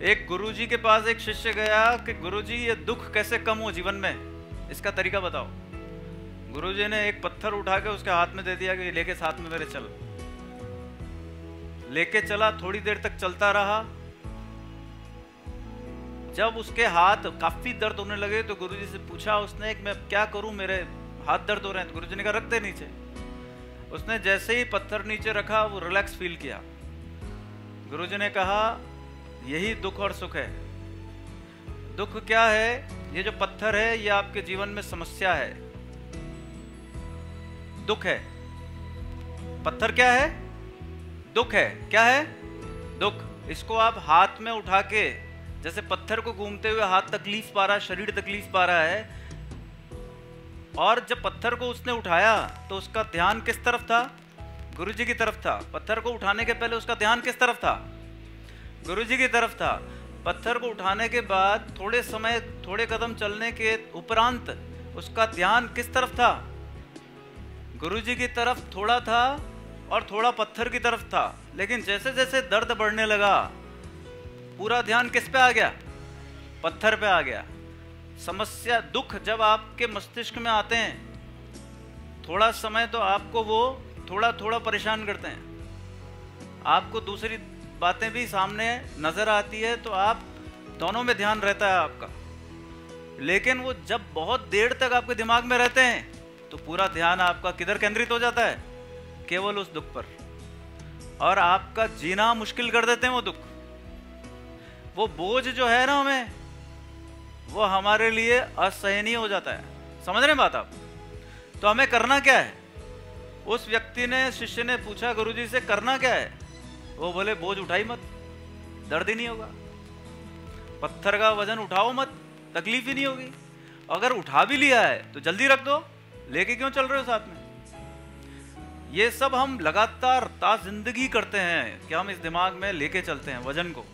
एक गुरुजी के पास एक शिष्य गया कि गुरुजी ये दुख कैसे कम हो जीवन में, इसका तरीका बताओ। गुरुजी ने एक पत्थर उठा के उसके हाथ में दे दिया कि लेके साथ में मेरे चल। लेके चला, थोड़ी देर तक चलता रहा। जब उसके हाथ काफी दर्द होने लगे तो गुरुजी से पूछा उसने कि मैं क्या करूं, मेरे हाथ दर्द हो रहे हैं। तो गुरुजी ने कहा रख दे नीचे। उसने जैसे ही पत्थर नीचे रखा वो रिलैक्स फील किया। गुरुजी ने कहा यही दुख और सुख है। दुख क्या है? ये जो पत्थर है ये आपके जीवन में समस्या है, दुख है। पत्थर क्या है? दुख है। क्या है? दुख। इसको आप हाथ में उठा के, जैसे पत्थर को घूमते हुए हाथ तकलीफ पा रहा है, शरीर तकलीफ पा रहा है, और जब पत्थर को उसने उठाया तो उसका ध्यान किस तरफ था? गुरुजी की तरफ था। पत्थर को उठाने के पहले उसका ध्यान किस तरफ था? गुरुजी की तरफ था। पत्थर को उठाने के बाद थोड़े समय, थोड़े कदम चलने के उपरांत उसका ध्यान किस तरफ था? गुरुजी की तरफ थोड़ा था और थोड़ा पत्थर की तरफ था। लेकिन जैसे जैसे दर्द बढ़ने लगा पूरा ध्यान किस पे आ गया? पत्थर पे आ गया। समस्या, दुख जब आपके मस्तिष्क में आते हैं थोड़ा समय तो आपको वो थोड़ा थोड़ा परेशान करते हैं, आपको दूसरी बातें भी सामने नजर आती है तो आप दोनों में ध्यान रहता है आपका। लेकिन वो जब बहुत देर तक आपके दिमाग में रहते हैं तो पूरा ध्यान आपका किधर केंद्रित हो जाता है? केवल उस दुख पर, और आपका जीना मुश्किल कर देते हैं वो दुख। वो बोझ जो है ना हमें, वो हमारे लिए असहनीय हो जाता है। समझ रहे हैं बात आप? तो हमें करना क्या है? उस व्यक्ति ने, शिष्य ने पूछा गुरुजी से करना क्या है? वो बोले बोझ उठाई मत, दर्द ही नहीं होगा। पत्थर का वजन उठाओ मत, तकलीफ ही नहीं होगी। अगर उठा भी लिया है तो जल्दी रख दो, लेके क्यों चल रहे हो साथ में? ये सब हम लगातार जिंदगी करते हैं कि हम इस दिमाग में लेके चलते हैं वजन को।